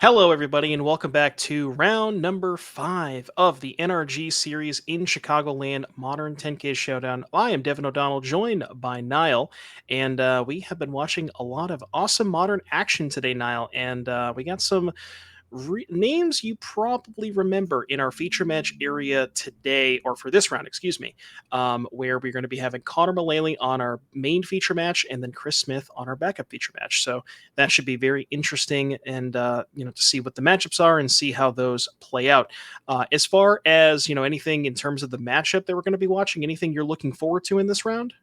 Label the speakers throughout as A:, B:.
A: Hello, everybody, and welcome back to round number 5 of the NRG series in Chicagoland Modern 10K Showdown. I am Devin O'Donnell, joined by Niall, and we have been watching a lot of awesome modern action today, Niall, and we got some names you probably remember in our feature match area today, or for this round, excuse me, where we're going to be having Connor Mullaly on our main feature match and then Chris Smith on our backup feature match. So that should be very interesting, and to see what the matchups are and see how those play out. As far as anything in terms of the matchup that we're going to be watching, anything you're looking forward to in this round?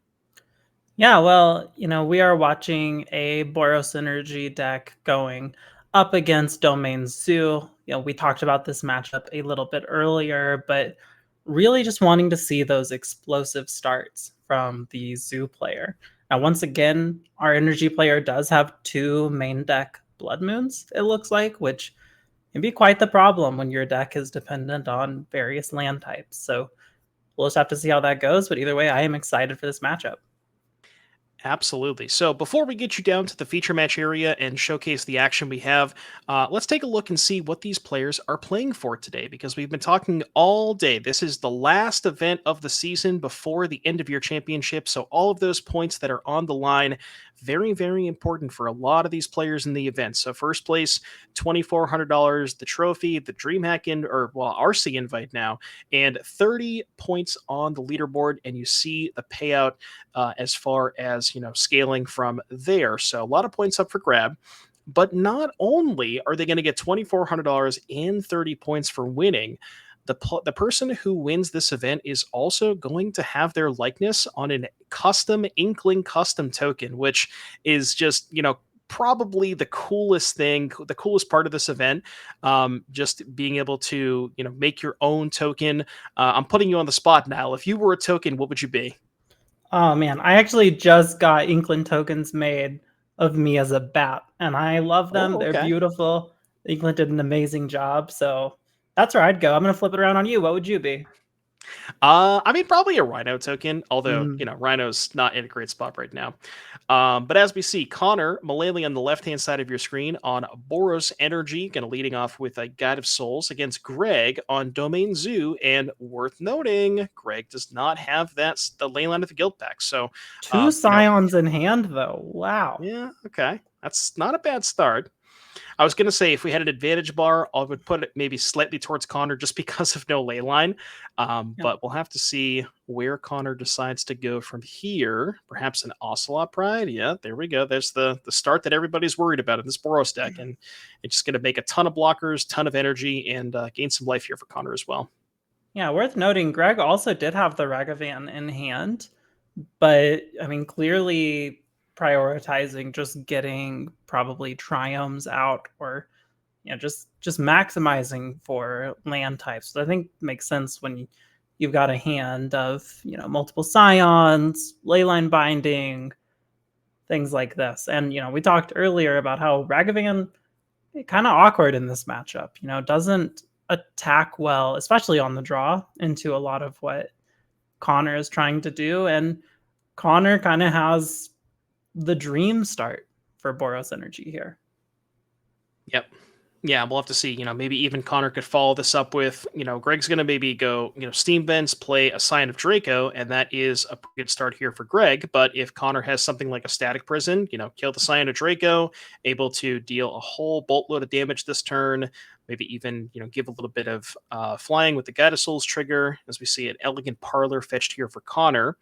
B: Yeah, well, we are watching a Boros Energy deck going up against Domain Zoo. We talked about this matchup a little bit earlier, but really just wanting to see those explosive starts from the Zoo player. Now, once again, our Energy player does have two main deck Blood Moons, it looks like, which can be quite the problem when your deck is dependent on various land types. So we'll just have to see how that goes. But either way, I am excited for this matchup.
A: Absolutely. So before we get you down to the feature match area and showcase the action we have, let's take a look and see what these players are playing for today, because we've been talking all day. This is the last event of the season before the end of your championship. So all of those points that are on the line, very, very important for a lot of these players in the event. So first place, $2,400, the trophy, the DreamHack RC invite now, and 30 points on the leaderboard. And you see the payout as far as scaling from there. So a lot of points up for grab. But not only are they going to get $2,400 and 30 points for winning, the person who wins this event is also going to have their likeness on an custom Inkling custom token, which is just probably the coolest thing, the coolest part of this event. Just being able to make your own token. I'm putting you on the spot now. If you were a token, what would you be?
B: Oh man, I actually just got Inkling tokens made of me as a bat, and I love them.
A: Oh,
B: They're
A: okay.
B: beautiful. Inkling did an amazing job, so that's where I'd go. I'm gonna flip it around on you. What would you be?
A: I mean, probably a Rhino token, although,
B: Mm.
A: Rhino's not in a great spot right now. But as we see, Connor Mullaly on the left-hand side of your screen on Boros Energy, going to leading off with a Guide of Souls against Greg on Domain Zoo. And worth noting, Greg does not have the Leyline of the Guild pack. So,
B: Two
A: you know,
B: Scions in hand, though. Wow.
A: yeah, okay. That's not a bad start. I was gonna say if we had an advantage bar, I would put it maybe slightly towards Connor just because of no ley line.
B: Yeah.
A: But we'll have to see where Connor decides to go from here. Perhaps an Ocelot Pride. Yeah, there we go. There's the start that everybody's worried about in this Boros deck, and it's just gonna make a ton of blockers, ton of energy, and gain some life here for Connor as well.
B: Yeah, worth noting, Greg also did have the Ragavan in hand, but I mean, clearly prioritizing just getting probably triomes out or just maximizing for land types. So I think makes sense when you've got a hand of multiple scions, leyline binding, things like this. And we talked earlier about how Ragavan kind of awkward in this matchup. Doesn't attack well, especially on the draw, into a lot of what Connor is trying to do. And Connor kind of has the dream start for Boros Energy here.
A: Yep. Yeah, we'll have to see. Maybe even Connor could follow this up with, Greg's going to maybe go, Steam Vents, play a Sign of Draco, and that is a pretty good start here for Greg. But if Connor has something like a Static Prison, kill the Sign of Draco, able to deal a whole boatload of damage this turn, maybe even, give a little bit of flying with the Guide of Souls trigger, as we see an Elegant Parlor fetched here for Connor.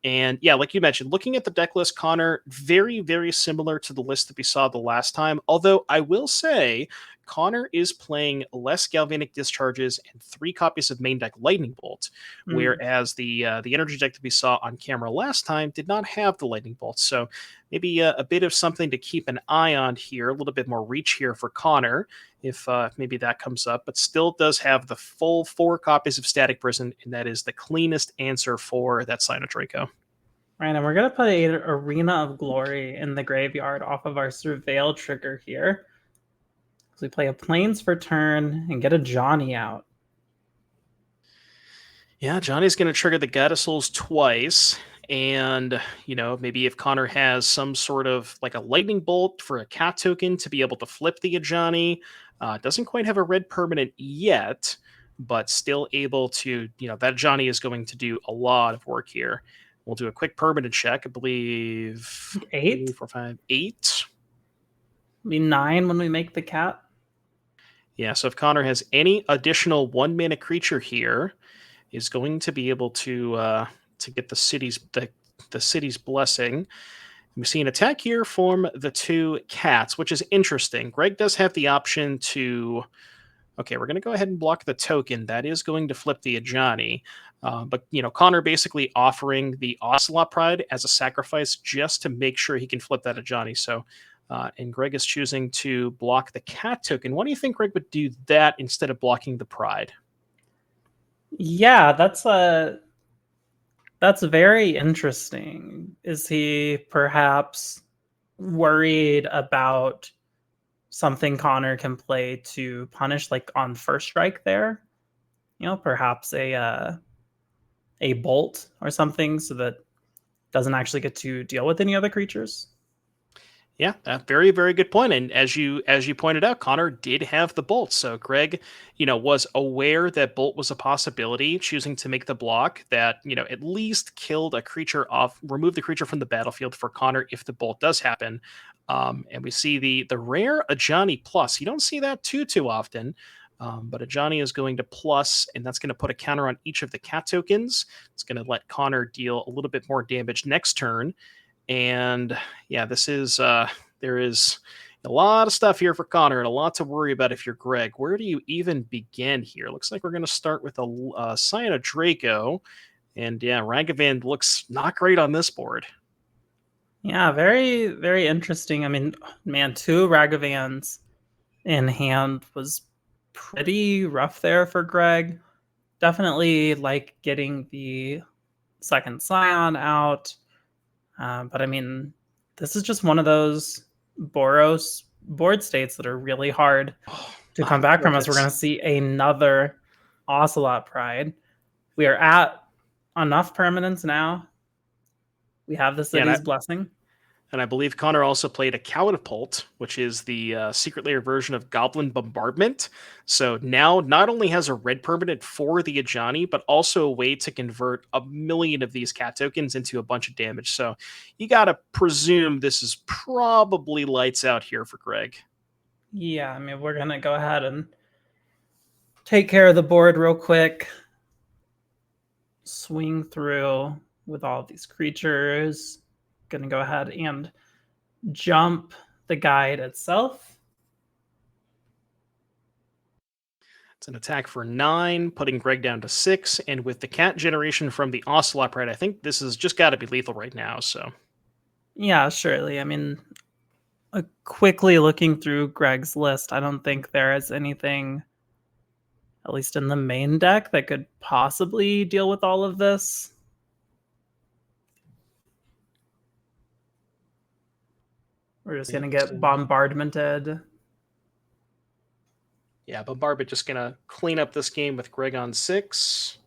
A: And yeah, like you mentioned, looking at the deck list, Connor, very, very similar to the list that we saw the last time. Although I will say, Connor is playing less Galvanic Discharges and 3 copies of main deck Lightning Bolt,
B: Mm.
A: whereas the energy deck that we saw on camera last time did not have the Lightning Bolt. So maybe a bit of something to keep an eye on here, a little bit more reach here for Connor, if maybe that comes up, but still does have the full 4 copies of Static Prison, and that is the cleanest answer for that Sign of Draco.
B: Right, and we're gonna put an Arena of Glory in the graveyard off of our Surveil trigger here. So we play a Plains for turn and get a Johnny out.
A: Yeah, Johnny's going to trigger the Guide of Souls twice, And, maybe if Connor has some sort of like a lightning bolt for a cat token to be able to flip the Ajani, doesn't quite have a red permanent yet, but still able to, that Ajani is going to do a lot of work here. We'll do a quick permanent check. I believe
B: 8?
A: 3, 4, 5, 8.
B: Be 9 when we make the cat.
A: Yeah, so if Connor has any additional 1 mana creature here, is going to be able to get the city's blessing. We see an attack here from the 2 cats, which is interesting. Greg does have the option to. Okay, we're going to go ahead and block the token. That is going to flip the Ajani. But, Connor basically offering the Ocelot Pride as a sacrifice just to make sure he can flip that Ajani. So, and Greg is choosing to block the cat token. Why do you think Greg would do that instead of blocking the Pride?
B: Yeah, that's very interesting. Is he perhaps worried about something Connor can play to punish, like on first strike there? Perhaps a bolt or something, so that doesn't actually get to deal with any other creatures.
A: Yeah, very very good point. And as you pointed out, Connor did have the bolt. So Greg, was aware that bolt was a possibility, choosing to make the block that at least killed a creature off, remove the creature from the battlefield for Connor if the bolt does happen. And we see the rare Ajani plus. You don't see that too often. But Ajani is going to plus, and that's going to put a counter on each of the cat tokens. It's going to let Connor deal a little bit more damage next turn. And yeah, there is a lot of stuff here for Connor and a lot to worry about if you're Greg. Where do you even begin here? Looks like we're going to start with a Scion of Draco. And yeah, Ragavan looks not great on this board.
B: Yeah, very, very interesting. I mean, man, 2 Ragavans in hand was pretty rough there for Greg. Definitely like getting the second Scion out. But I mean, this is just one of those Boros board states that are really hard
A: Oh,
B: to
A: I
B: come back
A: love
B: from us. We're
A: it.
B: going to see another Ocelot Pride. We are at enough permanence now. We have the
A: Yeah,
B: city's blessing.
A: and I believe Connor also played a Catapult, which is the secret layer version of Goblin Bombardment. So now not only has a red permanent for the Ajani, but also a way to convert a million of these cat tokens into a bunch of damage. So you got to presume this is probably lights out here for Greg.
B: Yeah, I mean, we're going to go ahead and take care of the board real quick. Swing through with all of these creatures. Going to go ahead and jump the guide itself.
A: It's an attack for 9, putting Greg down to 6. And with the cat generation from the Ocelot Pride, I think this has just got to be lethal right now. So
B: Yeah, surely. I mean, quickly looking through Greg's list, I don't think there is anything, at least in the main deck, that could possibly deal with all of this. We're just going to get bombardmented.
A: Yeah, Bombardment just gonna clean up this game with Greg on 6.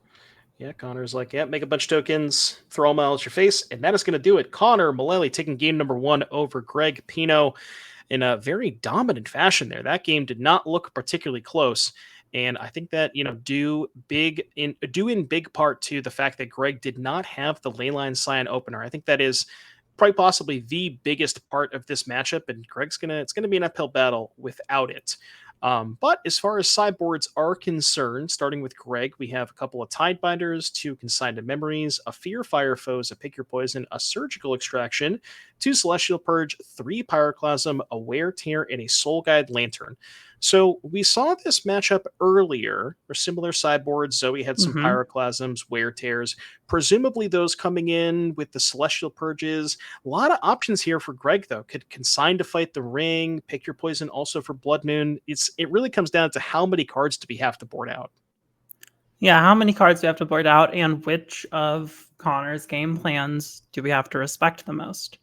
A: Yeah, Connor's like, yeah, make a bunch of tokens, throw them out at your face, and that is gonna do it. Connor Mullaly taking game number 1 over Greg Pino in a very dominant fashion there. That game did not look particularly close. And I think that, due in big part to the fact that Greg did not have the Leyline Scion opener. I think that is probably possibly the biggest part of this matchup, and it's gonna be an uphill battle without it. But as far as sideboards are concerned, starting with Greg, we have a couple of Tidebinders, 2 Consigned to Memories, a Fear Fire Foes, a Pick Your Poison, a Surgical Extraction, 2 Celestial Purge, 3 Pyroclasm, a Wear Tear, and a Soul Guide Lantern. So we saw this matchup earlier, or similar sideboards. Zoe had some
B: Mm-hmm.
A: Pyroclasms, Wear Tears, presumably those coming in with the Celestial Purges. A lot of options here for Greg, though. Could Consign to Fight the Ring, Pick Your Poison also for Blood Moon. It really comes down to how many cards do we have to board out.
B: Yeah, how many cards do we have to board out, and which of Connor's game plans do we have to respect the most?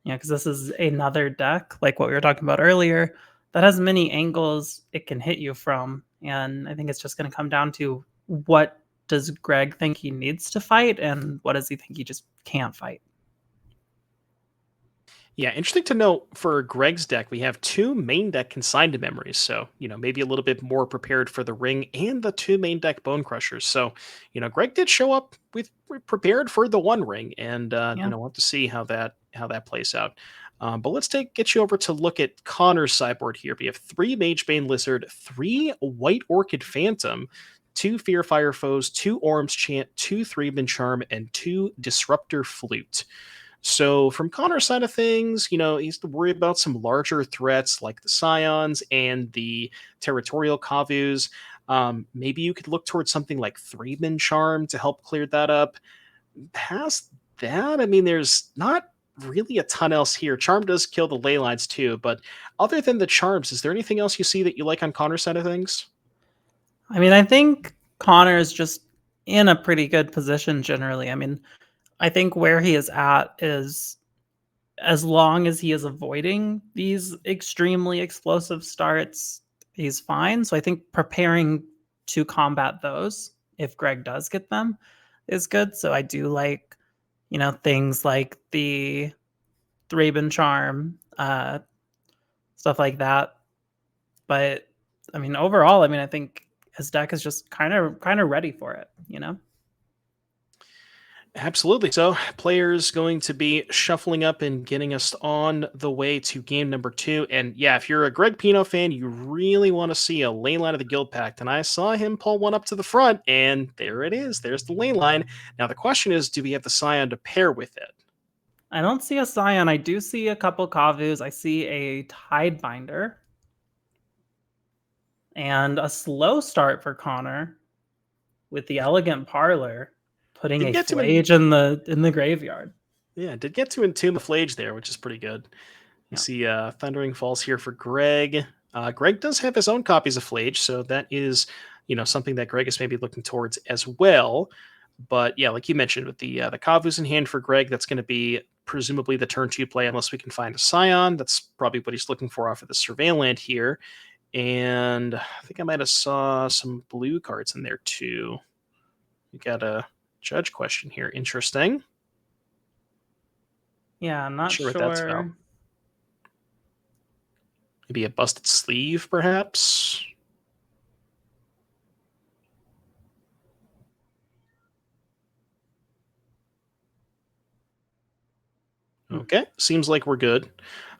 B: Yeah, because this is another deck, like what we were talking about earlier, that has many angles it can hit you from. And I think it's just going to come down to what does Greg think he needs to fight, and what does he think he just can't fight?
A: Yeah, interesting to note for Greg's deck, we have two main deck consigned memories. So, maybe a little bit more prepared for the ring and the two main deck bone crushers. So, Greg did show up with prepared for the one ring, and
B: Yeah.
A: we'll have to see how that plays out. But let's get you over to look at Connor's sideboard here. We have three Magebane Lizard, three White Orchid Phantom, two Fear Fire Foes, two Orm's Chant, two Threeman Charm, and two Disruptor Flute. So, from Connor's side of things, he's to worry about some larger threats like the Scions and the territorial Kavus. Maybe you could look towards something like Threeman Charm to help clear that up. Past that, I mean, there's not really a ton else here. Charm does kill the ley lines too, but other than the charms, is there anything else you see that you like on Connor's side of things?
B: I mean, I think Connor is just in a pretty good position generally. I mean, I think where he is at is as long as he is avoiding these extremely explosive starts, he's fine. So I think preparing to combat those, if Greg does get them, is good. So I do like, things like the Thraben charm, stuff like that. But I mean, overall, I mean, I think his deck is just kind of ready for it.
A: Absolutely. So, players going to be shuffling up and getting us on the way to game number two. And yeah, if you're a Greg Pino fan, you really want to see a lane line of the Guild Pact. And I saw him pull one up to the front, and there it is. There's the lane line. Now, the question is, do we have the Scion to pair with it?
B: I don't see a Scion. I do see a couple Kavus. I see a Tidebinder and a slow start for Connor with the Elegant Parlor putting
A: Did
B: a
A: get to
B: Flage in the graveyard.
A: did get to Entomb the Flage there, which is pretty good. You
B: Yeah.
A: see Thundering Falls here for Greg. Greg does have his own copies of Flage, so that is, something that Greg is maybe looking towards as well. But yeah, like you mentioned, with the Kavus in hand for Greg, that's going to be presumably the turn two play, unless we can find a Scion. That's probably what he's looking for off of the Surveillant here. And I think I might have saw some blue cards in there too. We got a judge question here. Interesting.
B: Yeah, I'm
A: Not
B: not
A: sure what that's about.
B: sure.
A: Maybe a busted sleeve, perhaps.
B: Hmm.
A: Okay, seems like we're good.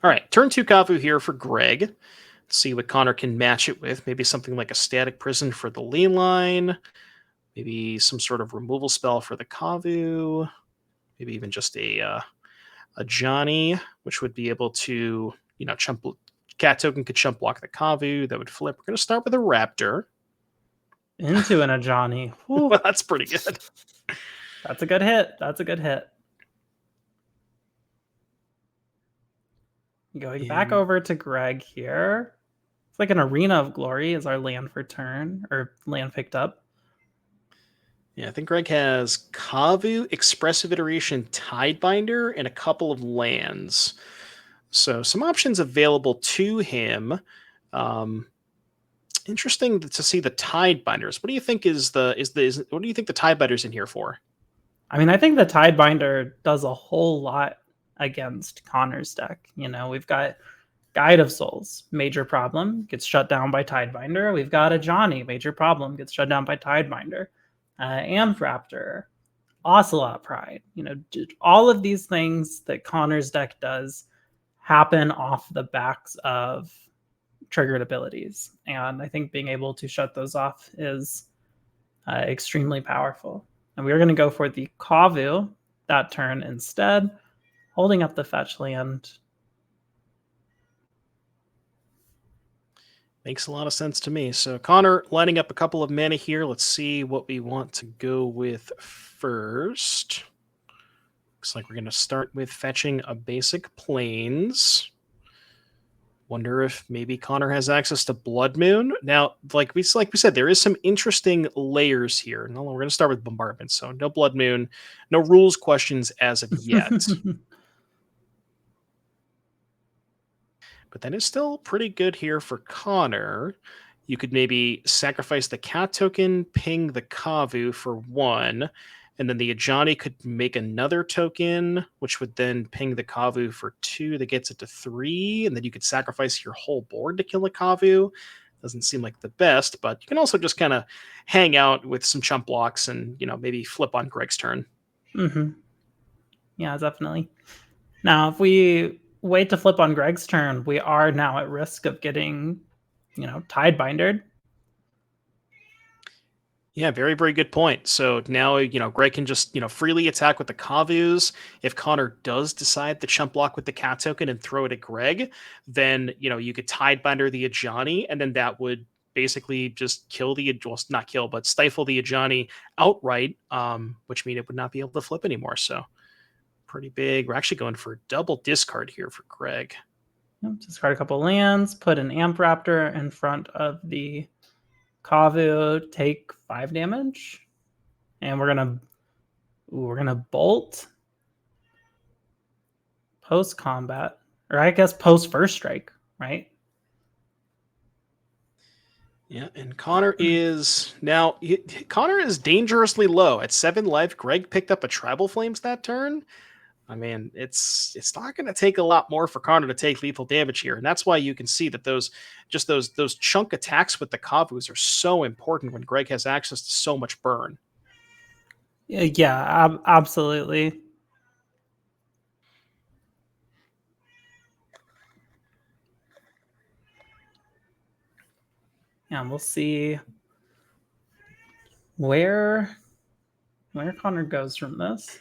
A: All right, turn two Kavu here for Greg. Let's see what Connor can match it with. Maybe something like a Static Prison for the ley line. Maybe some sort of removal spell for the Kavu. Maybe even just a Johnny, which would be able to, chump. Cat token could chump block the Kavu. That would flip. We're going to start with a Raptor.
B: Into an Ajani.
A: Well, that's pretty good.
B: That's a good hit. That's a good hit. Going back
A: And
B: over to Greg here. It's like an Arena of Glory is our land for turn, or land picked up.
A: yeah, I think Greg has Kavu, Expressive Iteration, Tidebinder, and a couple of lands. So some options available to him. Um, Interesting to see the Tidebinders. What do you think what do you think the Tidebinders in here for?
B: I mean, I think the Tidebinder does a whole lot against Connor's deck. We've got Guide of Souls, major problem, gets shut down by Tidebinder. We've got a Johnny, major problem, gets shut down by Tidebinder. Amphraptor, Ocelot Pride. All of these things that Connor's deck does happen off the backs of triggered abilities. And I think being able to shut those off is extremely powerful. And we're going to go for the Kavu that turn instead, holding up the fetch land.
A: Makes a lot of sense to me. So Connor lining up a couple of mana here. Let's see what we want to go with first. Looks like we're going to start with fetching a basic plains. Wonder if maybe Connor has access to Blood Moon. Now, like we said, there is some interesting layers here. No, we're going to start with Bombardment. So no Blood Moon, no rules questions as of yet. But that is still pretty good here for Connor. You could maybe sacrifice the cat token, ping the Kavu for 1, and then the Ajani could make another token, which would then ping the Kavu for 2. That gets it to 3, and then you could sacrifice your whole board to kill the Kavu. Doesn't seem like the best, but you can also just kind of hang out with some chump blocks and, maybe flip on Greg's turn.
B: Mm-hmm. Yeah, definitely. Now, if we wait to flip on Greg's turn, we are now at risk of getting, Tidebindered.
A: Yeah, very, very good point. So now, Greg can just, freely attack with the Kavus. If Connor does decide to chump block with the cat token and throw it at Greg, then, you could Tidebinder the Ajani, and then that would basically just kill well, not kill, but stifle the Ajani outright, which means it would not be able to flip anymore. So pretty big. We're actually going for a double discard here for Greg.
B: Discard a couple lands, put an Amp Raptor in front of the Kavu, take 5 damage, and we're gonna bolt post combat, or I guess post first strike, right?
A: Yeah, and Connor is dangerously low at 7 life. Greg picked up a Tribal Flames that turn. I mean, it's not going to take a lot more for Connor to take lethal damage here, and that's why you can see that those chunk attacks with the Kavus are so important when Greg has access to so much burn.
B: Yeah, absolutely. Yeah, we'll see where Connor goes from this.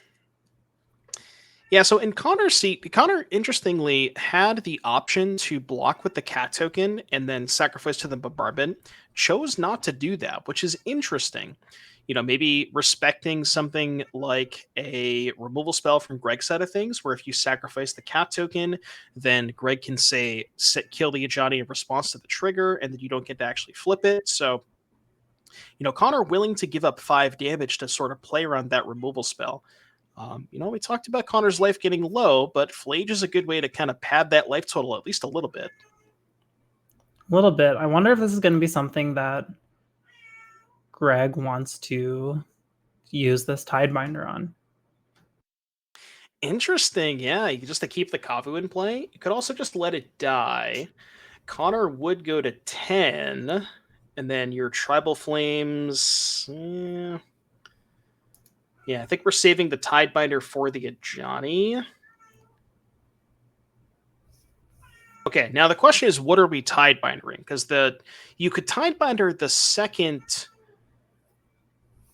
A: Yeah, so in Connor's seat, Connor interestingly had the option to block with the cat token and then sacrifice to the bombardment. Chose not to do that, which is interesting. Maybe respecting something like a removal spell from Greg's side of things, where if you sacrifice the cat token, then Greg can say kill the Ajani in response to the trigger, and then you don't get to actually flip it. So, Connor willing to give up 5 damage to sort of play around that removal spell. We talked about Connor's life getting low, but Flage is a good way to kind of pad that life total at least a little bit.
B: A little bit. I wonder if this is going to be something that Greg wants to use this Tidebinder on.
A: Interesting, yeah. Just to keep the Kavu in play. You could also just let it die. Connor would go to 10, and then your Tribal Flames. Yeah, I think we're saving the Tidebinder for the Ajani. Okay, now the question is, what are we Tidebindering? Because you could Tidebinder the second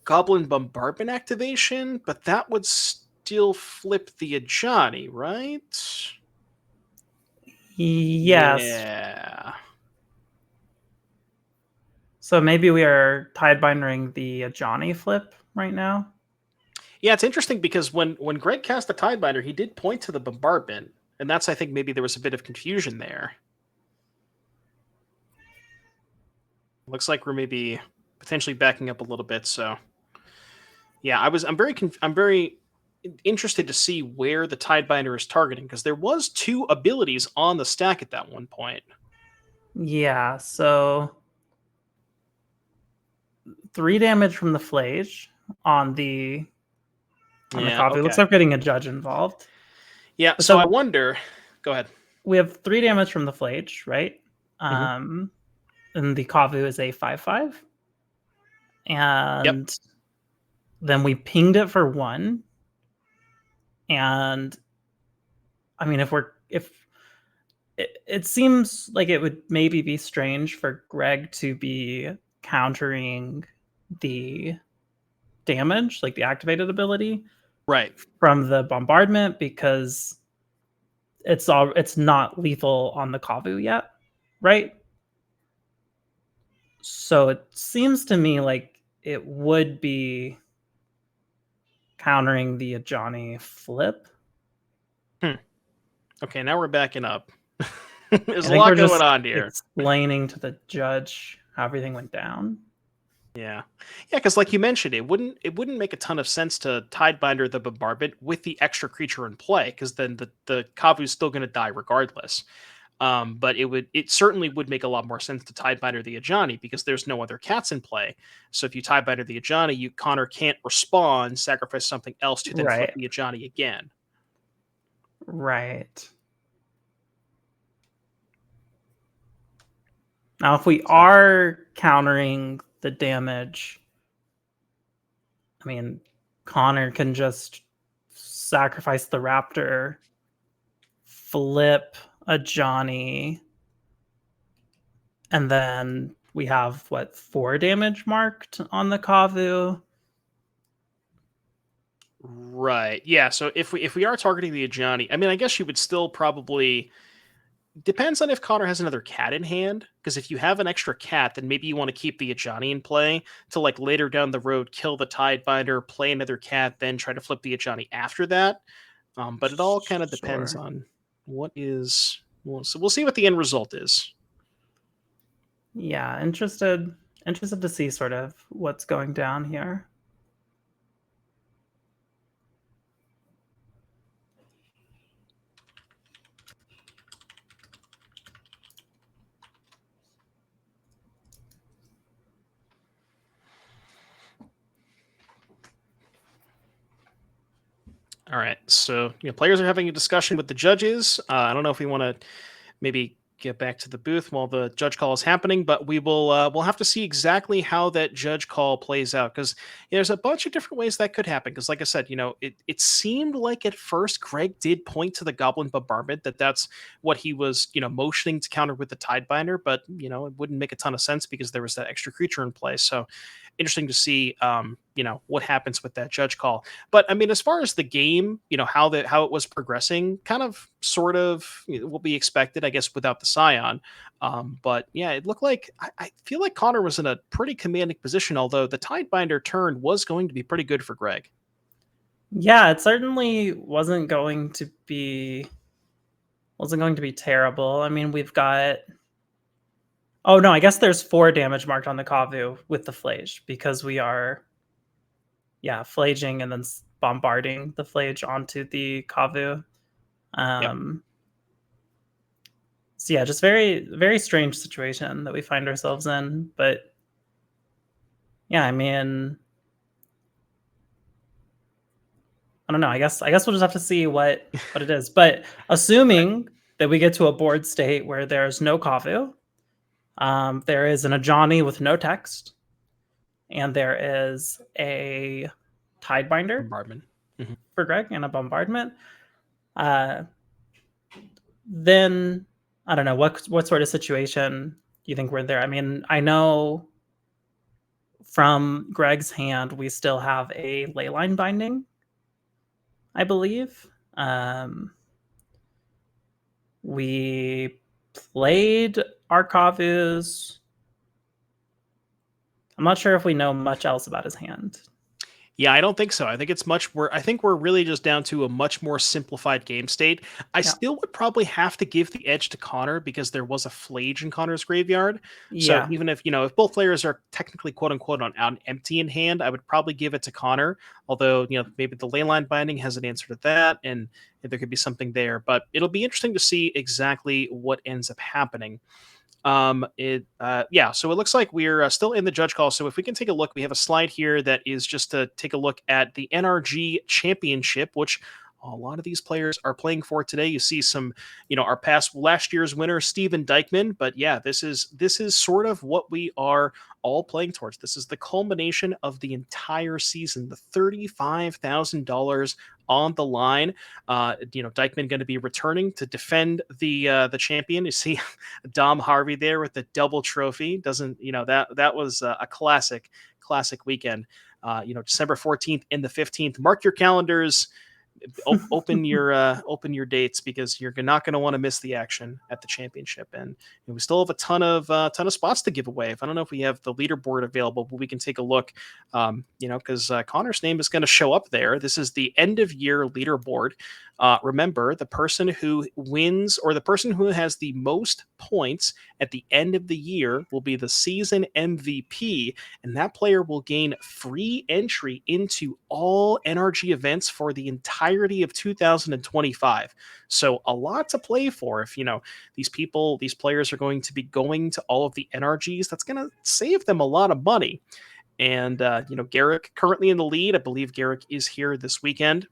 A: Goblin Bombardment activation, but that would still flip the Ajani, right?
B: Yes.
A: Yeah.
B: So maybe we are Tidebindering the Ajani flip right now.
A: Yeah, it's interesting because when Greg cast the Tidebinder, he did point to the bombardment, and that's, I think, maybe there was a bit of confusion there. Looks like we're maybe potentially backing up a little bit. So, yeah, I'm very interested to see where the Tidebinder is targeting, because there was 2 abilities on the stack at that one point.
B: Yeah, so 3 damage from the Flage on the
A: Yeah,
B: Kavu.
A: okay.
B: Looks like we're getting a judge involved.
A: Yeah, so I wonder. Go ahead.
B: We have 3 damage from the Flage, right?
A: Mm-hmm.
B: And the Kavu is a 5/5. And then we pinged it for 1. And I mean, if it seems like it would maybe be strange for Greg to be countering the damage, like the activated ability,
A: Right,
B: from the bombardment, because it's not lethal on the Kavu yet, right? So it seems to me like it would be countering the Ajani flip.
A: Okay, now we're backing up.
B: I
A: There's a
B: think
A: lot
B: we're
A: going
B: just
A: on here.
B: explaining to the judge how everything went down.
A: Yeah, because like you mentioned, it wouldn't make a ton of sense to Tidebinder the bombardment with the extra creature in play, because then the Kavu's still going to die regardless. But it certainly would make a lot more sense to Tidebinder the Ajani because there's no other cats in play. So if you Tidebinder the Ajani, Connor can't respond, sacrifice something else to then flip
B: Right.
A: the Ajani again.
B: Right. Now, if we
A: So
B: are countering the damage, I mean, Connor can just sacrifice the raptor, flip a Johnny, and then we have what, 4 damage marked on the Kavu?
A: right, yeah. So if we are targeting the Ajani, I mean, I guess you would still probably depends on if Connor has another cat in hand. Because if you have an extra cat, then maybe you want to keep the Ajani in play to like later down the road kill the Tidebinder, play another cat, then try to flip the Ajani after that. But it all kind of depends
B: Sure.
A: on what is. So we'll see what the end result is.
B: Yeah, interested to see sort of what's going down here.
A: All right, so players are having a discussion with the judges. I don't know if we want to maybe get back to the booth while the judge call is happening, but we'll have to see exactly how that judge call plays out because there's a bunch of different ways that could happen. Because like I said, it seemed like at first Greg did point to the Goblin Bombardment that's what he was motioning to counter with the Tidebinder, but it wouldn't make a ton of sense because there was that extra creature in play. So interesting to see what happens with that judge call. But I mean, as far as the game, how it was progressing, kind of sort of what we expected, I guess, without the Scion. But yeah, it looked like I feel like Connor was in a pretty commanding position, although the Tidebinder turn was going to be pretty good for Greg.
B: Yeah, it certainly wasn't going to be terrible. I mean, we've got, oh no, I guess there's 4 damage marked on the Kavu with the Flage because we are, yeah, flaging and then bombarding the Flage onto the Kavu.
A: Yep.
B: Um, so yeah, just very, very strange situation that we find ourselves in. But yeah, I mean, I don't know. I guess we'll just have to see what it is. But
A: Right.
B: assuming that we get to a board state where there's no Kavu, there is an Ajani with no text, and there is a Tidebinder
A: Bombardment. Mhm.
B: for Greg and a Bombardment. Uh, then I don't know what sort of situation you think we're there. I mean, I know from Greg's hand we still have a Leyline Binding, I believe. We played Arcavus. I'm not sure if we know much else about his hand.
A: Yeah, I don't think so. I think it's much I think we're really just down to a much more simplified game state. I
B: Yeah.
A: still would probably have to give the edge to Connor because there was a Flage in Connor's graveyard. So
B: Yeah.
A: even if both players are technically quote unquote on empty in hand, I would probably give it to Connor. Although, maybe the Leyline Binding has an answer to that and there could be something there. But it'll be interesting to see exactly what ends up happening. Yeah, so it looks like we're still in the judge call. So if we can take a look, we have a slide here that is just to take a look at the NRG championship, which a lot of these players are playing for today. You see some, our past last year's winner, Steven Dykman. But yeah, this is sort of what we are all playing towards. This is the culmination of the entire season, the $35,000 on the line. Dykman going to be returning to defend the champion. You see Dom Harvey there with the double trophy. Doesn't that was a classic weekend. December 14th and the 15th. Mark your calendars. Open your dates because you're not going to want to miss the action at the championship. And we still have a ton of spots to give away. I don't know if we have the leaderboard available, but we can take a look. Because Connor's name is going to show up there. This is the end of year leaderboard. Remember, the person who wins or the person who has the most points at the end of the year will be the season MVP, and that player will gain free entry into all NRG events for the entire entirety of 2025. So a lot to play for. If these players are going to be going to all of the NRGs, that's going to save them a lot of money. And Garrick currently in the lead. I believe Garrick is here this weekend.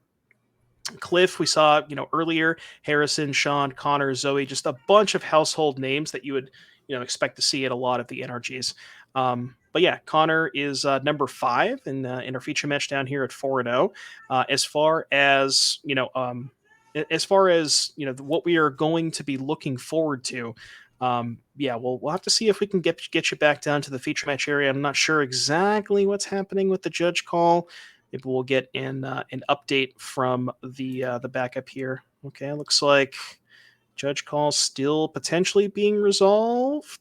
A: Cliff, we saw, earlier, Harrison, Sean, Connor, Zoe, just a bunch of household names that you would, expect to see at a lot of the NRGs. But yeah, Connor is number 5 in our feature match down here at 4-0. As far as what we are going to be looking forward to, yeah, we'll have to see if we can get you back down to the feature match area. I'm not sure exactly what's happening with the judge call. Maybe we'll get an update from the backup here. Okay, looks like judge call still potentially being resolved.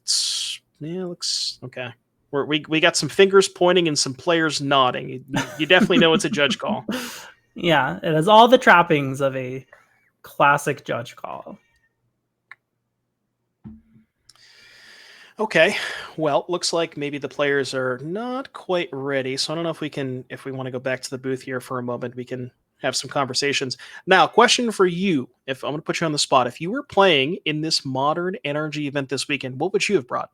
A: Yeah, looks okay. We got some fingers pointing and some players nodding. You definitely know it's a judge call.
B: Yeah, it has all the trappings of a classic judge call.
A: Okay, well, looks like maybe the players are not quite ready. So I don't know if we want to go back to the booth here for a moment, we can have some conversations. Now, question for you: if I'm going to put you on the spot, if you were playing in this modern NRG event this weekend, what would you have brought?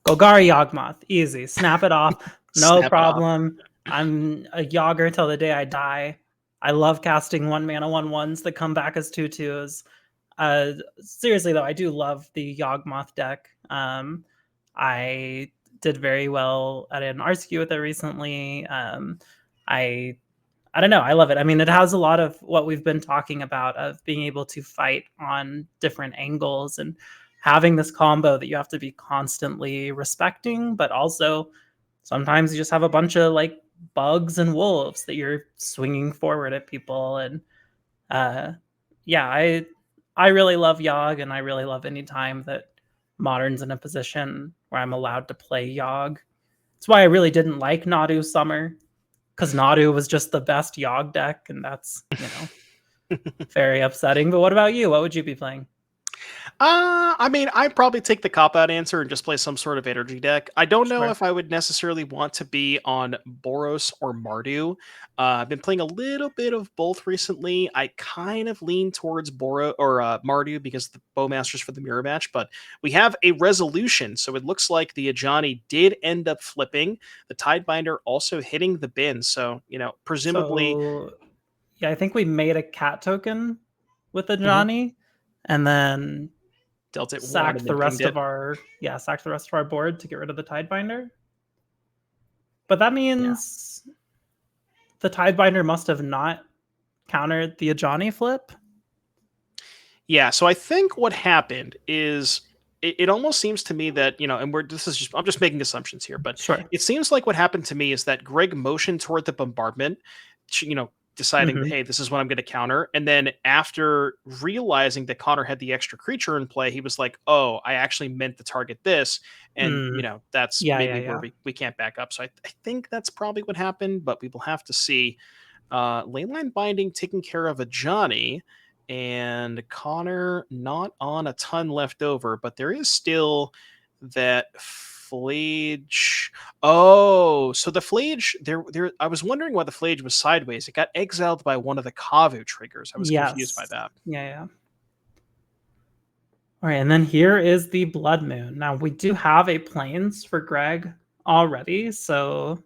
B: Golgari Yawgmoth, easy. Snap it off, no
A: Snap it off.
B: problem. I'm a Yager till the day I die. I love casting 1-mana 1/1s that come back as 2/2s. Seriously though, I do love the Yawgmoth deck. I did very well at an RSQ with it recently. I don't know. I love it. I mean, it has a lot of what we've been talking about of being able to fight on different angles and having this combo that you have to be constantly respecting, but also sometimes you just have a bunch of like bugs and wolves that you're swinging forward at people. And yeah, I really love Yogg, and I really love any time that Modern's in a position where I'm allowed to play Yogg. That's why I really didn't like Nadu Summer, because Nadu was just the best Yogg deck, and that's, very upsetting. But what about you? What would you be playing?
A: I mean, I'd probably take the cop out answer and just play some sort of energy deck. I don't know
B: Sure.
A: if I would necessarily want to be on Boros or Mardu. I've been playing a little bit of both recently. I kind of lean towards Mardu because of the Bowmasters for the mirror match, but we have a resolution. So it looks like the Ajani did end up flipping. The Tidebinder also hitting the bin. So, presumably.
B: So yeah, I think we made a cat token with the
A: Mhm.
B: Johnny, and then
A: Dealt it one
B: sacked
A: and
B: the
A: then pinged
B: rest
A: it.
B: of our sacked the rest of our board to get rid of the Tidebinder. But that
A: Yeah.
B: means the Tidebinder must have not countered the Ajani flip.
A: Yeah, so I think what happened is it almost seems to me that, and I'm just making assumptions here, but
B: Sure.
A: it seems like what happened to me is that Greg motioned toward the bombardment, deciding that,
B: Mm-hmm.
A: hey, this is what I'm going to counter. And then after realizing that Connor had the extra creature in play, he was like, oh, I actually meant to target this. And,
B: Mm.
A: that's
B: Yeah, yeah,
A: maybe where
B: yeah.
A: we can't back up. So I think that's probably what happened, but we will have to see. Leyline Binding taking care of a Johnny, and Connor not on a ton left over, but there is still that Flage. Oh, so the Flage there. I was wondering why the Flage was sideways. It got exiled by one of the Kavu triggers. I was confused by
B: Yes.
A: that.
B: Yeah, yeah. All right, and then here is the Blood Moon. Now we do have a plains for Greg already, so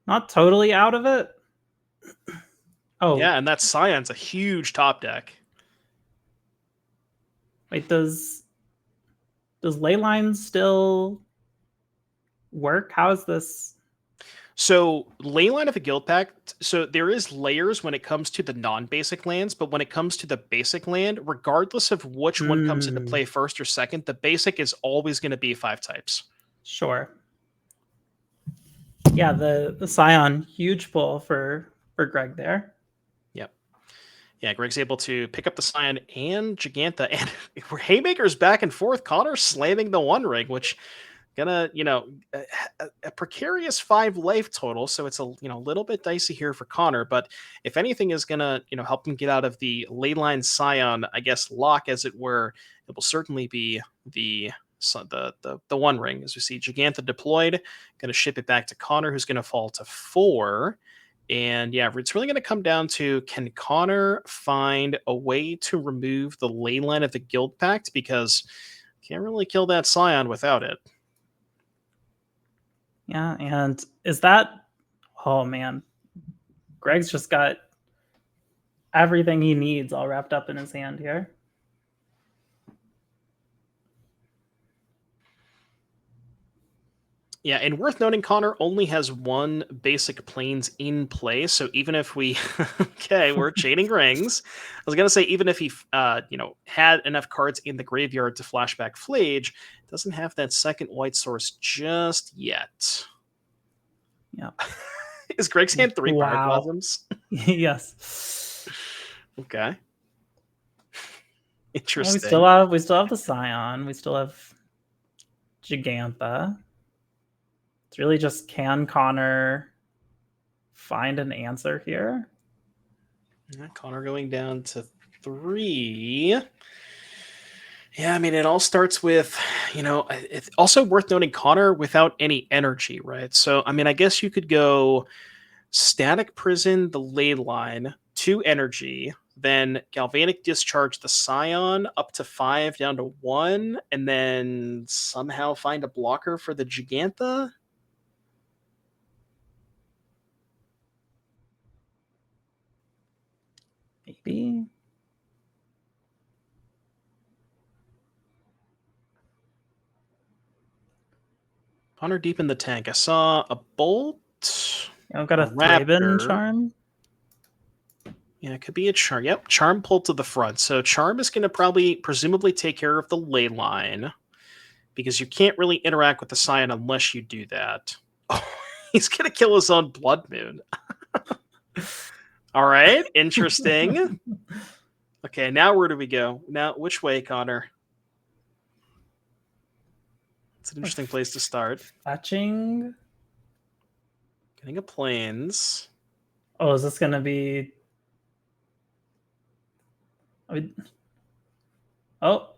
B: not totally out of it. Oh,
A: Yeah, and that Scion's a huge top deck.
B: wait, does Leyline still work? How is this?
A: So, Leyline of the Guild Pact, so there is layers when it comes to the non-basic lands, but when it comes to the basic land, regardless of which one comes into
B: Hmm.
A: play first or second, the basic is always going to be 5 types.
B: Sure. Yeah, the Scion, huge pull for Greg there.
A: Yep. Yeah, Greg's able to pick up the Scion and Gigantha, and Haymaker's back and forth. Connor slamming the One Ring, which gonna, a precarious 5 life total, so it's a little bit dicey here for Connor. But if anything is gonna help him get out of the Leyline Scion, I guess, lock, as it were, it will certainly be the One Ring. As we see Gigantha deployed, gonna ship it back to Connor, who's gonna fall to 4. And yeah, it's really going to come down to, can Connor find a way to remove the ley line of the Guild Pact? Because can't really kill that Scion without it.
B: Yeah, and is that... Oh man, Greg's just got everything he needs all wrapped up in his hand here.
A: Yeah, and worth noting, Connor only has one basic planes in play, so even if we, okay, we're chaining rings. I was gonna say, even if he, had enough cards in the graveyard to flashback Flage, doesn't have that second white source just yet.
B: Yeah.
A: Is Greg's hand 3
B: Wow.
A: Pyroclasms?
B: Yes.
A: Okay.
B: Yeah,
A: Interesting.
B: we still have the Scion. We still have Gigantha. It's really just, can Connor find an answer here?
A: Yeah, Connor going down to 3. Yeah, I mean, it all starts with, it's also worth noting Connor without any energy, right? So, I mean, I guess you could go Static Prison, the ley line, 2 energy, then Galvanic Discharge the Scion up to 5 down to 1, and then somehow find a blocker for the Gigantha.
B: Maybe.
A: Connor deep in the tank. I saw a Bolt.
B: I've got a Thraben
A: Raptor.
B: Charm.
A: Yeah, it could be a Charm. Yep, Charm pulled to the front. So Charm is going to presumably take care of the ley line, because you can't really interact with the Scion unless you do that. Oh, he's going to kill his own Blood Moon. All right, interesting. Okay, now where do we go? Now, which way, Connor? It's an interesting place to start.
B: Fetching.
A: Getting a Plains.
B: Oh, is this going to be... Oh.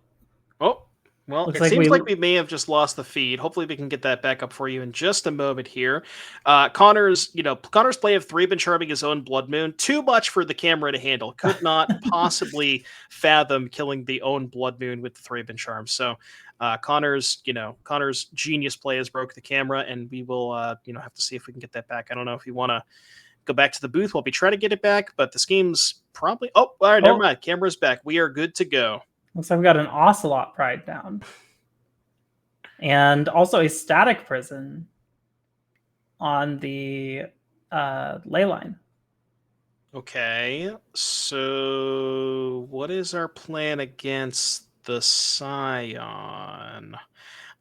A: Oh, well,
B: Looks
A: it
B: like
A: seems like we may have just lost the feed. Hopefully, we can get that back up for you in just a moment here. Connor's play of Thraben Charming his own Blood Moon, too much for the camera to handle. Could not possibly fathom killing the own Blood Moon with the Thraben Charm. So, Connor's genius play has broke the camera, and we will, have to see if we can get that back. I don't know if you want to go back to the booth while we try to get it back, but this game's probably... Oh, all right, never mind. Camera's back. We are good to go.
B: Looks like we got an Ocelot Pride down. And also a Static Prison on the ley line.
A: Okay, so what is our plan against the Scion?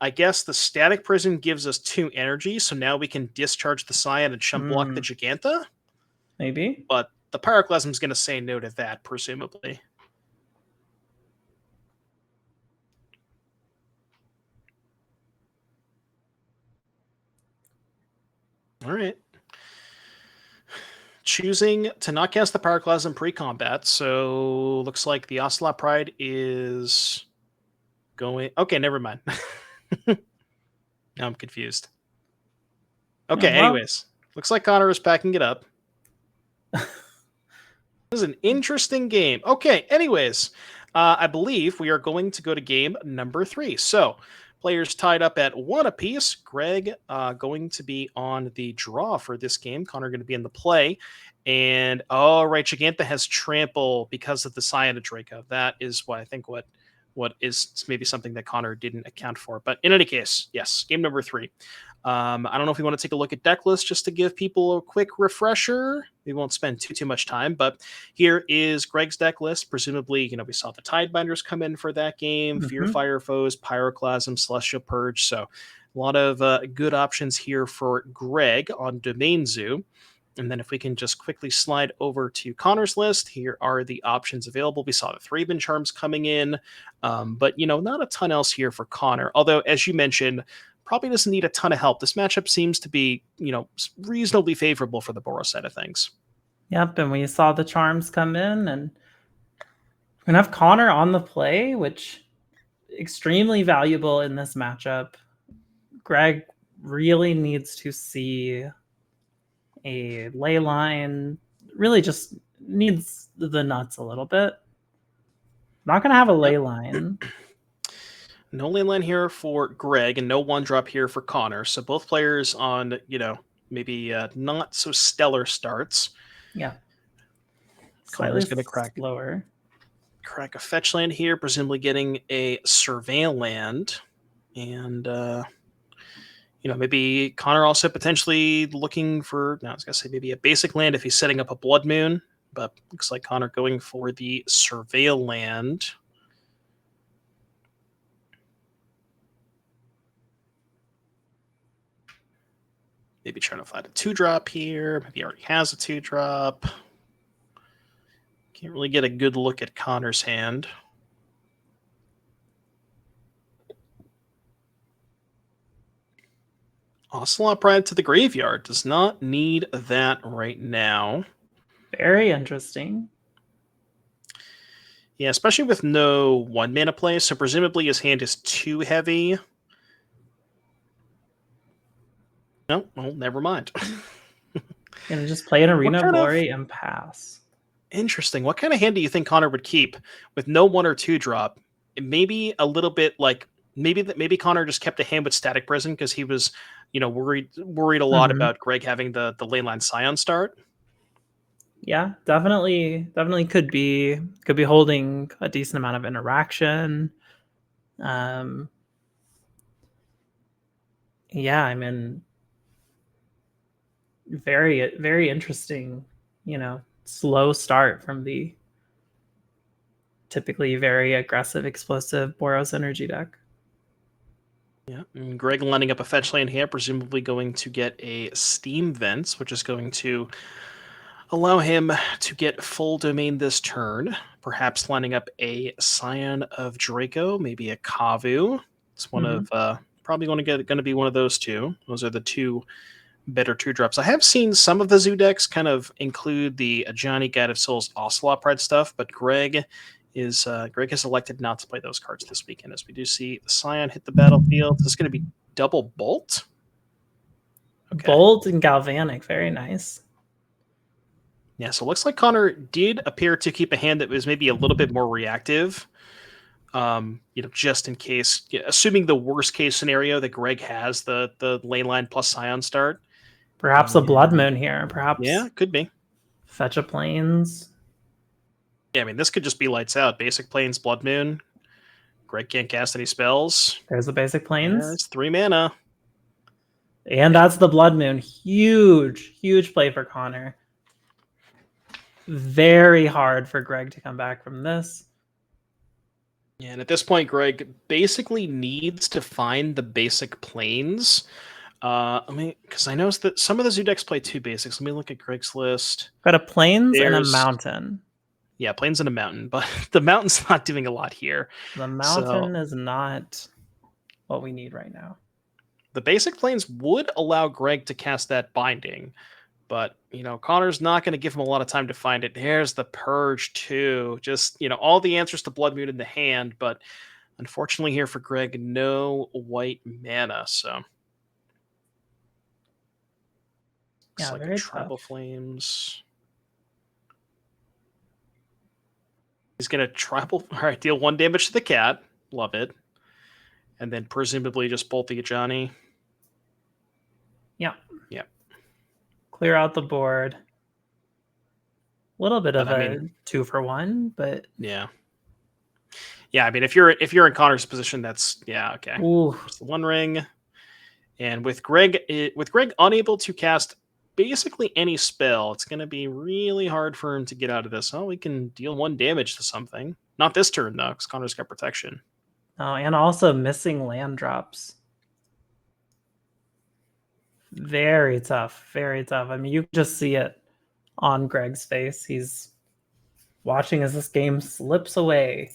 A: I guess the Static Prison gives us 2 energy, so now we can discharge the Scion and chump block the Gigantha?
B: Maybe.
A: But the Pyroclasm is going to say no to that, presumably. All right. Choosing to not cast the Pyroclasm pre-combat, so looks like the Ocelot Pride is going... Okay, never mind. Now I'm confused. Okay, anyways. Looks like Connor is packing it up. This is an interesting game. Okay, anyways. I believe we are going to go to game number 3. So, players tied up at 1 apiece. Greg going to be on the draw for this game. Connor going to be in the play. And, all right, Gigantha has trample because of the Scion of Draco. That is what I think what is maybe something that Connor didn't account for. But in any case, yes, game number 3. I don't know if you want to take a look at deck lists just to give people a quick refresher. We won't spend too much time, but here is Greg's deck list. Presumably, we saw the Tidebinders come in for that game, Fear Fire Foes, Pyroclasm, Celestial Purge. So a lot of good options here for Greg on Domain Zoo. And then if we can just quickly slide over to Connor's list, here are the options available. We saw the Thraben Charms coming in, but, not a ton else here for Connor. Although, as you mentioned, probably doesn't need a ton of help. This matchup seems to be, reasonably favorable for the Boros side of things.
B: Yep, and we saw the Charms come in, and we're going to have Connor on the play, which extremely valuable in this matchup. Greg really needs to see a ley line. Really just needs the nuts a little bit. Not going to have a ley line.
A: No ley line here for Greg, and no one drop here for Connor. So both players on, maybe not so stellar starts.
B: Yeah.
A: Connor's
B: Slightly
A: going to
B: slower.
A: crack a fetch land here, presumably getting a surveil land. And, maybe Connor also potentially looking for, I was going to say maybe a basic land if he's setting up a Blood Moon. But looks like Connor going for the surveil land. Maybe trying to find a 2-drop here. Maybe he already has a 2-drop. Can't really get a good look at Connor's hand. Ocelot Pride to the graveyard. Does not need that right now.
B: Very interesting.
A: Yeah, especially with no 1-mana play, so presumably his hand is too heavy. No, well, never mind.
B: Gonna just play an Arena of Glory and pass.
A: Interesting. What kind of hand do you think Connor would keep with no 1 or 2 drop? Maybe a little bit like maybe Connor just kept a hand with Static Prison because he was, worried a lot about Greg having the Leyline Scion start.
B: Yeah, definitely could be holding a decent amount of interaction. Yeah, I mean, very, very interesting, slow start from the typically very aggressive, explosive Boros energy deck.
A: Yeah, and Greg lining up a fetch land here, presumably going to get a Steam Vents, which is going to allow him to get full domain this turn. Perhaps lining up a Scion of Draco, maybe a Kavu. It's one of probably going to be one of those two. Those are the two better 2-drops. I have seen some of the zoo decks kind of include the Ajani Guide of Souls Ocelot Pride stuff, but Greg has elected not to play those cards this weekend, as we do see the Scion hit the battlefield. This is going to be double Bolt.
B: Okay. Bolt and Galvanic, very nice.
A: Yeah, so it looks like Connor did appear to keep a hand that was maybe a little bit more reactive. Just in case, assuming the worst case scenario that Greg has the Leyline plus Scion start.
B: Perhaps a Blood Moon here. Perhaps.
A: Yeah, could be.
B: Fetch a Plains.
A: Yeah, I mean, this could just be lights out. Basic Plains, Blood Moon. Greg can't cast any spells.
B: There's the Basic Plains.
A: It's 3 mana.
B: And that's the Blood Moon. Huge, huge play for Connor. Very hard for Greg to come back from this.
A: Yeah, and at this point, Greg basically needs to find the basic planes. Because I noticed that some of the zoo decks play 2 basics. Let me look at Greg's list.
B: Got a plains and a mountain.
A: Yeah, plains and a mountain, but the mountain's not doing a lot here.
B: The mountain is not what we need right now.
A: The basic planes would allow Greg to cast that binding, but Connor's not going to give him a lot of time to find it. There's the Purge too. Just all the answers to Blood Moon in the hand, but unfortunately here for Greg, no white mana. So
B: yeah,
A: like
B: very
A: Tribal
B: tough.
A: Flames. He's going to tribal. All right, deal 1 damage to the cat. Love it. And then presumably just bolt the Ajani.
B: Yeah.
A: Yeah.
B: Clear out the board. A little bit of a 2-for-1, but
A: yeah. Yeah, I mean, if you're in Connor's position, that's okay. There's the 1 ring, and with Greg unable to cast basically any spell, it's going to be really hard for him to get out of this. Oh, we can deal 1 damage to something. Not this turn though, because Connor's got protection.
B: Oh, and also missing land drops. Very tough. Very tough. I mean, you can just see it on Greg's face. He's watching as this game slips away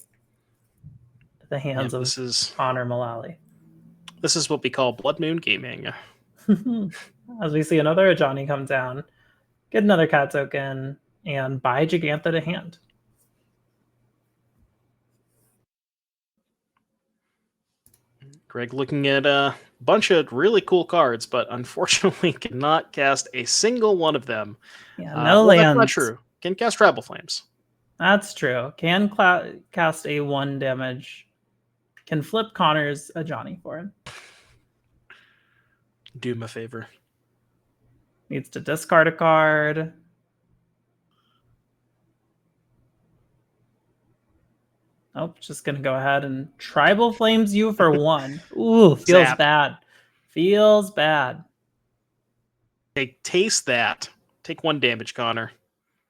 B: at the hands of Connor Mullaly.
A: This is what we call Blood Moon gaming.
B: As we see another Ajani come down, get another cat token, and buy Gigantha to hand.
A: Greg looking at Bunch of really cool cards, but unfortunately cannot cast a single one of them.
B: Yeah, no
A: Well, that's not
B: lands.
A: true. Can cast Tribal Flames.
B: That's true. Can cast a 1 damage. Can flip Connor's a Johnny for him.
A: Do him a favor.
B: Needs to discard a card. Nope, just gonna go ahead and Tribal Flames you for 1. Ooh, feels
A: Zap.
B: bad. Feels bad.
A: Taste that. Take 1 damage, Connor.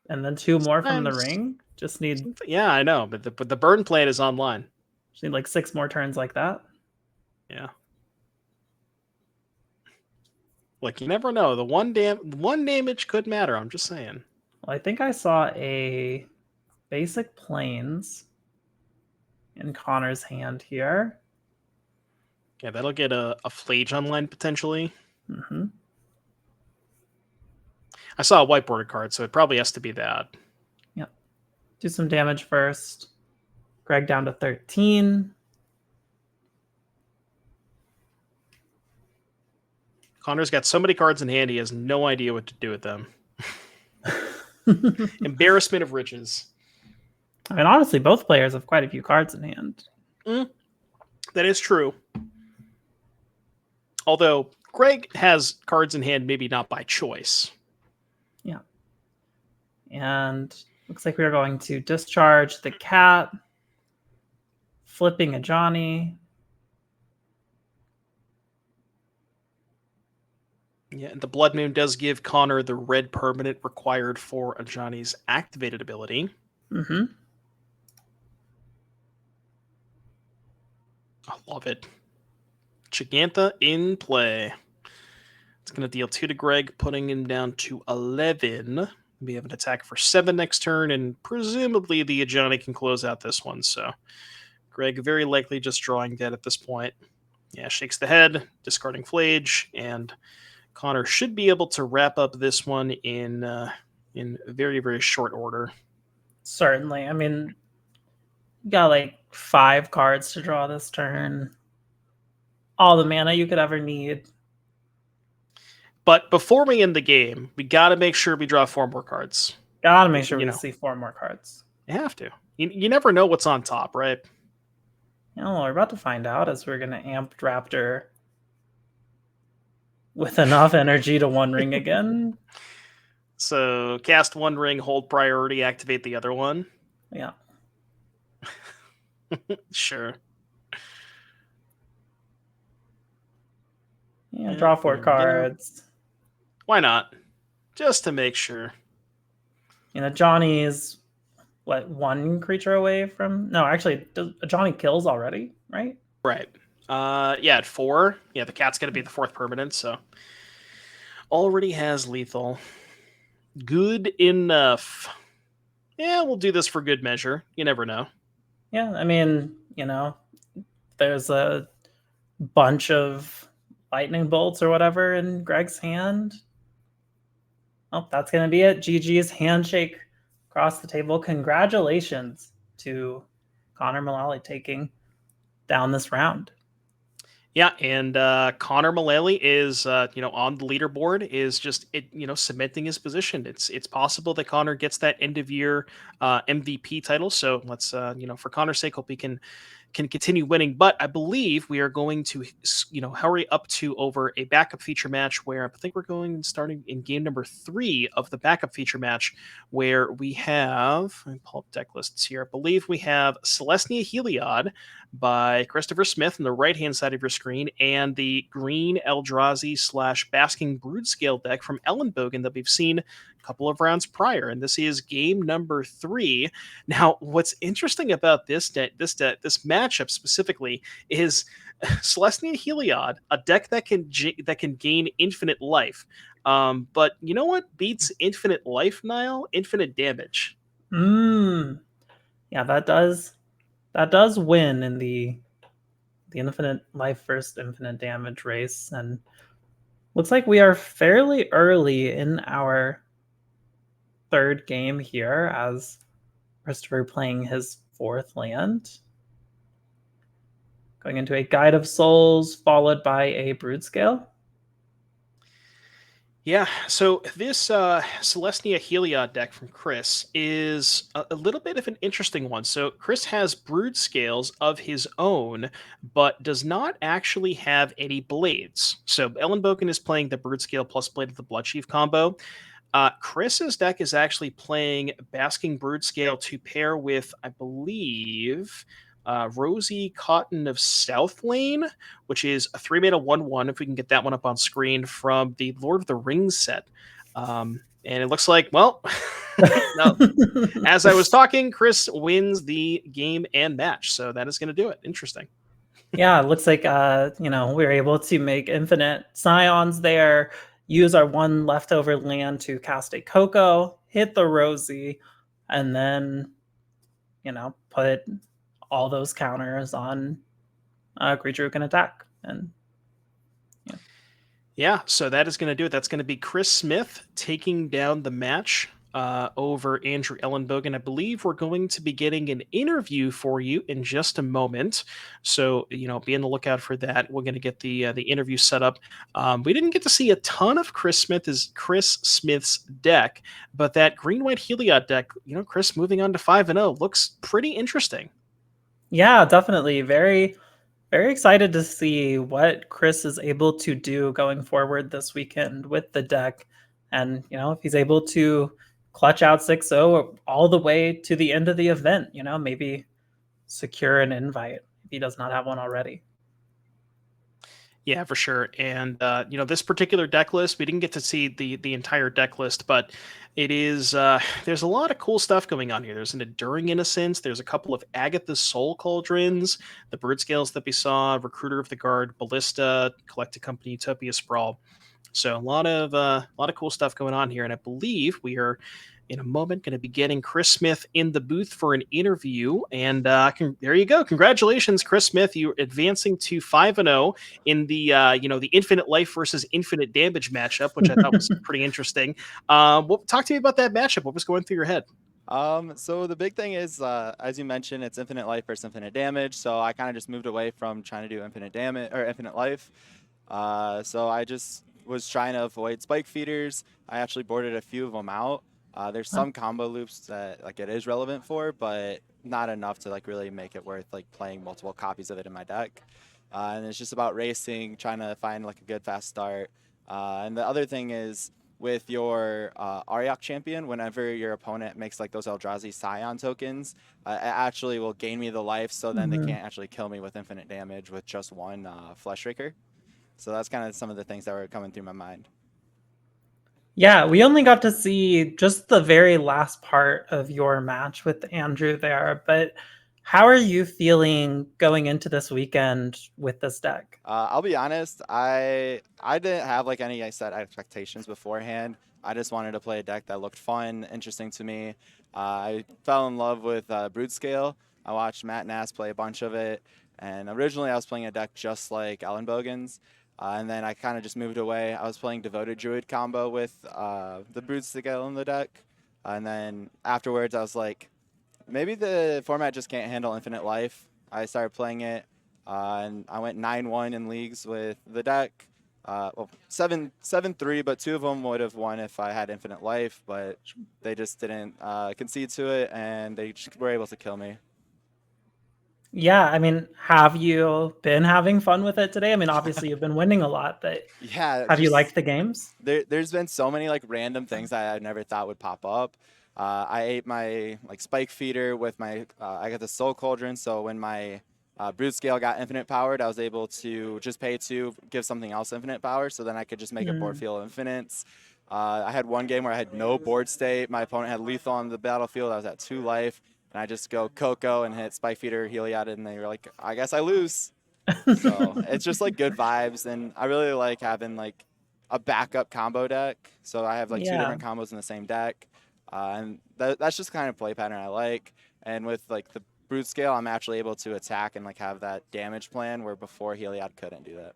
B: And then 2 more from the
A: Sometimes,
B: ring. Just need
A: yeah, I know, but the burn plan is online.
B: like 6 more turns like that.
A: Yeah. Like you never know. The one damage could matter. I'm just saying.
B: Well, I think I saw a basic planes in Connor's hand here.
A: Yeah, that'll get a Flage online potentially.
B: Mm-hmm.
A: I saw a whiteboarded card, so it probably has to be that.
B: Yep. Do some damage first. Greg down to 13.
A: Connor's got so many cards in hand, he has no idea what to do with them. Embarrassment of riches.
B: I mean, honestly, both players have quite a few cards in hand.
A: That is true. Although Greg has cards in hand, maybe not by choice.
B: Yeah. And looks like we are going to discharge the cat, flipping a Johnny.
A: Yeah, and the Blood Moon does give Connor the red permanent required for a Johnny's activated ability.
B: Mm-hmm.
A: I love it. Gigantha in play. It's going to deal 2 to Greg, putting him down to 11. We have an attack for 7 next turn, and presumably the Johnny can close out this one. So Greg very likely just drawing dead at this point. Yeah, shakes the head, discarding Flage, and Connor should be able to wrap up this one in very, very short order.
B: Certainly. I mean, you got like 5 cards to draw this turn. All the mana you could ever need.
A: But before we end the game, we got to make sure we draw 4 more cards.
B: Gotta make sure
A: You
B: we
A: know.
B: see 4 more cards.
A: You have to. You never know what's on top, right?
B: Well, we're about to find out as we're going to amp Raptor with enough energy to 1 ring again.
A: So cast 1 ring, hold priority, activate the other one.
B: Yeah.
A: Sure.
B: Yeah, draw 4 cards.
A: Why not? Just to make sure.
B: You know, Johnny's what, 1 creature away from? No, actually, Johnny kills already, right?
A: Right. Yeah, at 4. Yeah, the cat's gonna be the 4th permanent, so already has lethal. Good enough. Yeah, we'll do this for good measure. You never know.
B: Yeah, I mean, you know, there's a bunch of lightning bolts or whatever in Greg's hand. Oh, that's going to be it. GG's handshake across the table. Congratulations to Connor Mullally taking down this round.
A: Yeah, and Connor Mullaly is on the leaderboard, is just cementing his position. It's possible that Connor gets that end of year MVP title. So let's for Connor's sake, hope he can continue winning. But I believe we are going to hurry up to over a backup feature match where I think we're going starting in game number 3 of the backup feature match, where we have, let me pull up deck lists here. I believe we have Celestia Heliod by Christopher Smith on the right hand side of your screen, and the green Eldrazi / Basking Broodscale deck from Ellenbogen that we've seen a couple of rounds prior. And this is game number 3. Now, what's interesting about this matchup specifically is Celestia Heliod, a deck that can gain infinite life. But you know what beats infinite life, Niall? Infinite damage.
B: Yeah, that does win in the infinite life versus infinite damage race. And looks like we are fairly early in our 3rd game here as Christopher playing his 4th land. Going into a Guide of Souls, followed by a Brood Scale.
A: Yeah, so this Celestia Heliod deck from Chris is a little bit of an interesting one. So Chris has brood scales of his own, but does not actually have any blades. So Ellen Boken is playing the brood scale plus blade of the Bloodchief combo. Chris's deck is actually playing Basking Brood Scale to pair with, I believe, Rosie Cotton of South Lane, which is a 3 mana 1/1. If we can get that one up on screen from the Lord of the Rings set. And it looks like, well, no, as I was talking, Chris wins the game and match. So that is going to do it. Interesting.
B: Yeah, it looks like we were able to make infinite scions there, use our one leftover land to cast a Coco, hit the Rosie, and then put all those counters on a creature who can attack. And yeah.
A: Yeah, so that is going to do it. That's going to be Chris Smith taking down the match over Andrew Ellenbogen. I believe we're going to be getting an interview for you in just a moment. So, be on the lookout for that. We're going to get the interview set up. We didn't get to see a ton of Chris Smith's deck, but that green white Heliod deck, Chris moving on to 5-0 looks pretty interesting.
B: Yeah, definitely. Very, very excited to see what Chris is able to do going forward this weekend with the deck. And, if he's able to clutch out 6-0 all the way to the end of the event, maybe secure an invite if he does not have one already.
A: Yeah, for sure. And this particular deck list, we didn't get to see the entire deck list, but it is there's a lot of cool stuff going on here. There's an Enduring Innocence. There's a couple of Agatha's Soul Cauldrons, the Bird Scales that we saw, Recruiter of the Guard, Ballista, Collected Company, Utopia Sprawl. So a lot of cool stuff going on here, and I believe we are in a moment going to be getting Chris Smith in the booth for an interview. And there you go, congratulations, Chris Smith! You're advancing to 5-0 in the the Infinite Life versus Infinite Damage matchup, which I thought was pretty interesting. Talk to me about that matchup. What was going through your head?
C: So the big thing is, as you mentioned, it's infinite life versus infinite damage. So I kind of just moved away from trying to do infinite damage or infinite life. So I just was trying to avoid spike feeders. I actually boarded a few of them out. There's some combo loops that like it is relevant for, but not enough to like really make it worth like playing multiple copies of it in my deck. And it's just about racing, trying to find like a good fast start. And the other thing is with your Ariok champion, whenever your opponent makes like those Eldrazi Scion tokens, it actually will gain me the life, so then they can't actually kill me with infinite damage with just one Flesh Raker. So that's kind of some of the things that were coming through my mind.
B: Yeah, we only got to see just the very last part of your match with Andrew there, but how are you feeling going into this weekend with this deck?
C: I'll be honest, I didn't have like any set expectations beforehand. I just wanted to play a deck that looked fun, interesting to me. I fell in love with Brood Scale. I watched Matt Nass play a bunch of it, and originally I was playing a deck just like Ellenbogen's, and then I kind of just moved away. I was playing Devoted Druid combo with the Brood Scale in the deck, and then afterwards I was like, maybe the format just can't handle infinite life. I started playing it, and I went 9-1 in leagues with the deck. Well, 7-3, but two of them would have won if I had infinite life, but they just didn't concede to it, and they just were able to kill me.
B: Yeah, I mean, have you been having fun with it today? I mean, obviously you've been winning a lot, but
C: Yeah,
B: have you
C: just
B: liked the games?
C: there's been so many like random things that I never thought would pop up. I ate my like spike feeder with my I got the soul cauldron, so when my brood scale got infinite powered, I was able to just pay two, give something else infinite power, so then I could just make a board field of infinites. I had one game where I had no board state. My opponent had lethal on the battlefield. I was at 2 life, and I just go Coco and hit spike feeder, Heliod, and they were like, I guess I lose. So it's just like good vibes, and I really like having like a backup combo deck. So I have like 2
B: Yeah.
C: different combos in the same deck, and that's just kind of play pattern I like. And with like the brute scale, I'm actually able to attack and like have that damage plan where before Heliod couldn't do that.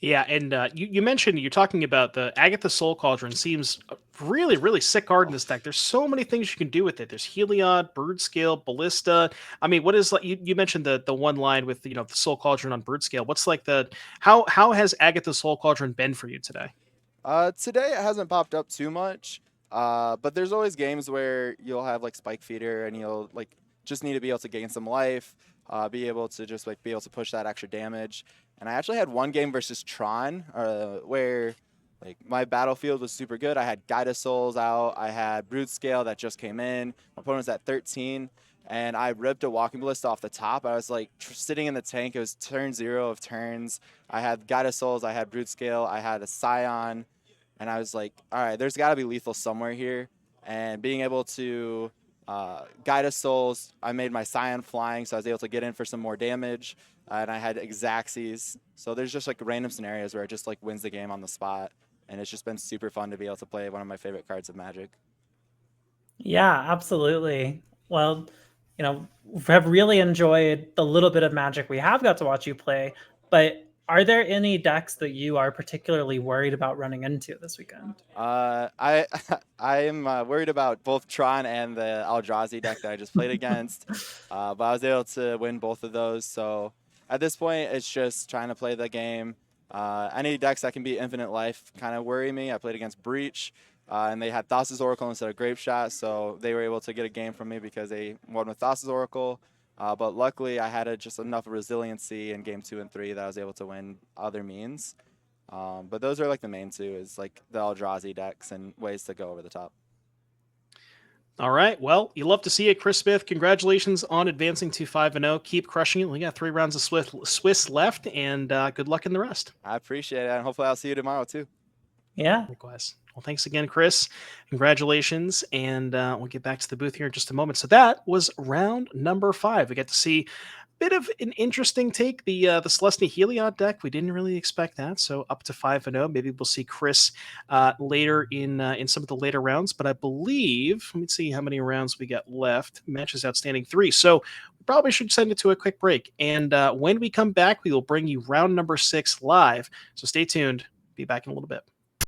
A: Yeah, and you mentioned you're talking about the Agatha Soul Cauldron seems really, really sick card in this deck. There's so many things you can do with it. There's Heliod, Brood Scale, Ballista. I mean, what is like you mentioned the one line with the Soul Cauldron on Brood Scale. What's like the how has Agatha Soul Cauldron been for you today?
C: Today it hasn't popped up too much, but there's always games where you'll have like Spike Feeder and you'll like just need to be able to gain some life, be able to just like be able to push that extra damage. And I actually had one game versus Tron where like my battlefield was super good. I had Guide of Souls out, I had Brood Scale that just came in. My opponent was at 13. And I ripped a Walking Ballista off the top. I was like sitting in the tank. It was turn 0 of turns. I had Guide of Souls, I had Brood Scale, I had a Scion, and I was like, all right, there's got to be lethal somewhere here. And being able to Guide us Souls, I made my Scion flying, so I was able to get in for some more damage. And I had Exacxies. So there's just like random scenarios where it just like wins the game on the spot. And it's just been super fun to be able to play one of my favorite cards of Magic.
B: Yeah, absolutely. Well, have really enjoyed the little bit of Magic we have got to watch you play, but are there any decks that you are particularly worried about running into this weekend?
C: I I am worried about both Tron and the Eldrazi deck that I just played against, but I was able to win both of those. So at this point, it's just trying to play the game. Any decks that can be infinite life kind of worry me. I played against Breach, and they had Thassa's Oracle instead of Grape Shot, so they were able to get a game from me because they won with Thassa's Oracle. But luckily, I had just enough resiliency in game 2 and 3 that I was able to win other means. But those are like the main two, is like the Eldrazi decks and ways to go over the top.
A: All right. Well, you love to see it, Chris Smith. Congratulations on advancing to 5-0. Keep crushing it. We got 3 rounds of Swiss left, and good luck in the rest.
C: I appreciate it, and hopefully I'll see you tomorrow too.
B: Yeah.
A: Likewise. Well, thanks again, Chris. Congratulations, and we'll get back to the booth here in just a moment. So that was round number 5. We got to see bit of an interesting take, the Celestia Heliod deck. We didn't really expect that, so up to 5-0. Maybe we'll see Chris later in some of the later rounds. But I believe, let me see how many rounds we got left. Matches outstanding 3. So we probably should send it to a quick break. And when we come back, we will bring you round number 6 live. So stay tuned. Be back in a little bit.